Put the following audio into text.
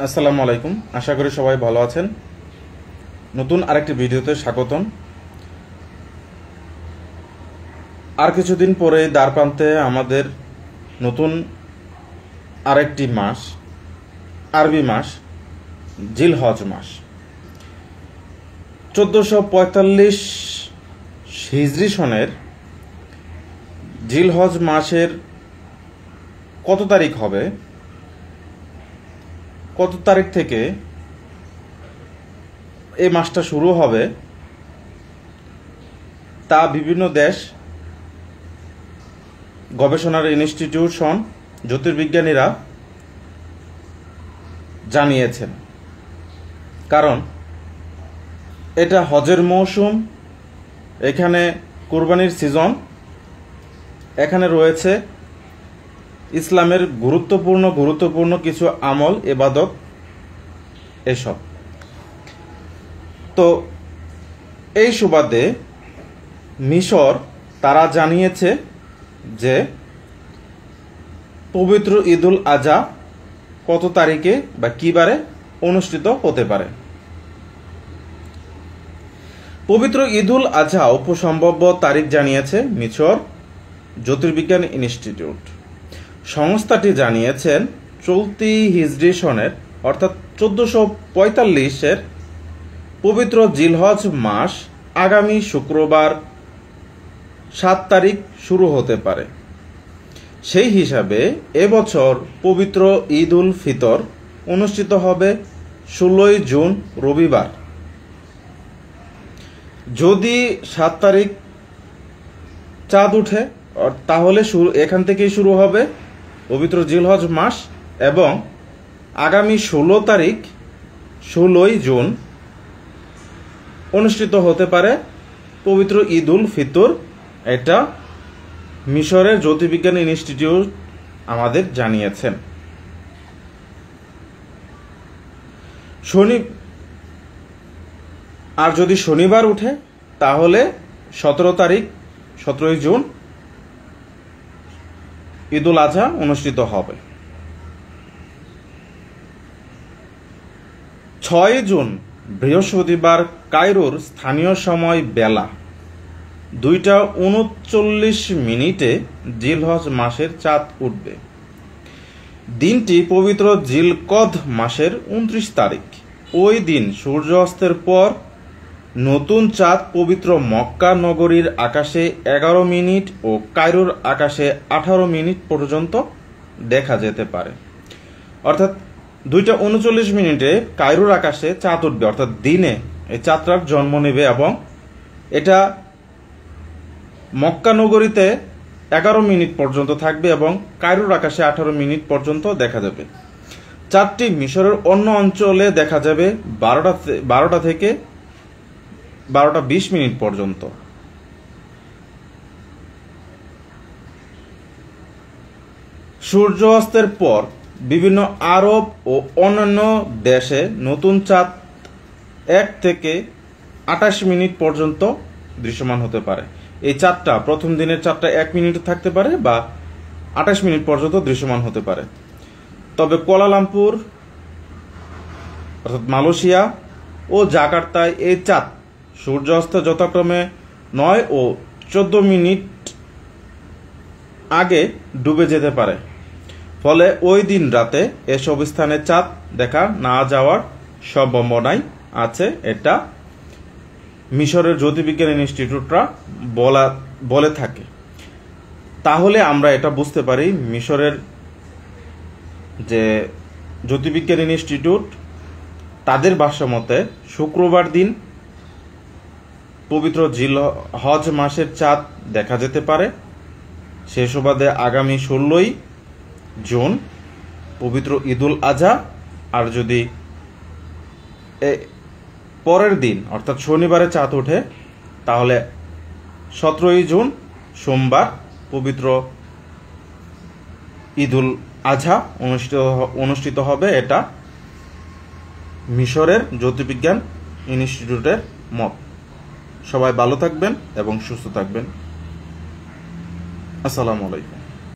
আসসালামু আলাইকুম। আশা করি সবাই ভালো আছেন। নতুন আরেকটি ভিডিওতে স্বাগতম। আর কিছুদিন পরে দ্বারপ্রান্তে আমাদের নতুন আরেকটি মাস, আরবি মাস জিলহজ মাস। 1445 হিজরি সনের জিলহজ মাসের কত তারিখ হবে, কত তারিখ থেকে এই মাসটা শুরু হবে, তা বিভিন্ন দেশ, গবেষণার ইনস্টিটিউশন, জ্যোতির্বিজ্ঞানীরা জানিয়েছেন। কারণ এটা হজের মৌসুম, এখানে কুরবানির সিজন, এখানে রয়েছে ইসলামের গুরুত্বপূর্ণ কিছু আমল, ইবাদত, এসব। তো এই সুবাদে মিশর তারা জানিয়েছে যে পবিত্র ঈদুল আজহা কত তারিখে বা কি বারে অনুষ্ঠিত হতে পারে। পবিত্র ঈদুল আজহা উপসম্ভাব্য তারিখ জানিয়েছে মিশর জ্যোতির্বিজ্ঞান ইনস্টিটিউট। সংস্থাটি জানিয়েছেন চলতি হিজরি সনের অর্থাৎ 1445-এর পবিত্র জিলহজ মাস আগামী শুক্রবার 7 তারিখ শুরু হতে পারে। সেই হিসাবে এবছর পবিত্র ঈদ উল ফিতর অনুষ্ঠিত হবে 16 জুন রবিবার। যদি 7 তারিখ চাঁদ উঠে তাহলে এখান থেকেই শুরু হবে পবিত্র জিলহজ মাস, এবং আগামী 16 তারিখ 16 জুন অনুষ্ঠিত হতে পারে পবিত্র ঈদ উল ফিতর। এটা মিশরের জ্যোতির্বিজ্ঞান ইনস্টিটিউট আমাদের জানিয়েছেন। আর যদি শনিবার উঠে তাহলে 17 তারিখ 17 জুন ঈদুল আজহা অনুষ্ঠিত হবে। 6 জুন বৃহস্পতিবার কায়রোর স্থানীয় সময় বেলা 2:39 জিলহজ মাসের চাঁদ উঠবে। দিনটি পবিত্র জিলকদ মাসের 29 তারিখ। ওই দিন সূর্য অস্তের পর নতুন চাঁদ পবিত্র মক্কা নগরীর আকাশে 11 মিনিট ও কায়রোর আকাশে 18 মিনিট পর্যন্ত দেখা যেতে পারে। অর্থাৎ 2:39 কায়রোর আকাশে চাঁদ উঠবে, অর্থাৎ দিনে এই চাঁদটার জন্ম নেবে, এবং এটা মক্কা নগরীতে 11 মিনিট পর্যন্ত থাকবে এবং কায়রোর আকাশে 18 মিনিট পর্যন্ত দেখা যাবে। চাঁদটি মিশরের অন্য অঞ্চলে দেখা যাবে 12টা থেকে 12:20 পর্যন্ত। সূর্য অস্তের পর বিভিন্ন আরব ও অন্যান্য দেশে নতুন চাঁদ 1 থেকে 28 মিনিট পর্যন্ত দৃশ্যমান হতে পারে। এই চাঁদটা প্রথম দিনের চাঁদটা 1 মিনিট থাকতে পারে বা 28 মিনিট পর্যন্ত দৃশ্যমান হতে পারে। তবে কুয়ালালামপুর অর্থাৎ মালয়েশিয়া ও জাকার্তায় এই চাঁদ সূর্য অস্ত যথাক্রমে 9 ও 14 মিনিট আগে ডুবে যেতে পারে। ফলে ওই দিন রাতে এসব স্থানে চাঁদ দেখা না যাওয়ার সম্ভাবনাই আছে। এটা মিশরের জ্যোতির্বিজ্ঞান ইনস্টিটিউটরা বলে থাকে। তাহলে আমরা এটা বুঝতে পারি মিশরের যে জ্যোতির্বিজ্ঞান ইনস্টিটিউট তাদের ভাষ্যমতে শুক্রবার দিন পবিত্র জিলহজ মাসের চাঁদ দেখা যেতে পারে। সে সুবাদে আগামী 16 জুন পবিত্র ঈদুল আজহা, আর যদি পরের দিন অর্থাৎ শনিবারে চাঁদ ওঠে তাহলে 17 জুন সোমবার পবিত্র ঈদুল আজহা অনুষ্ঠিত হবে। এটা মিশরের জ্যোতির্বিজ্ঞান ইনস্টিটিউটের মত। সবাই ভালো থাকবেন এবং সুস্থ থাকবেন। আসসালামু আলাইকুম।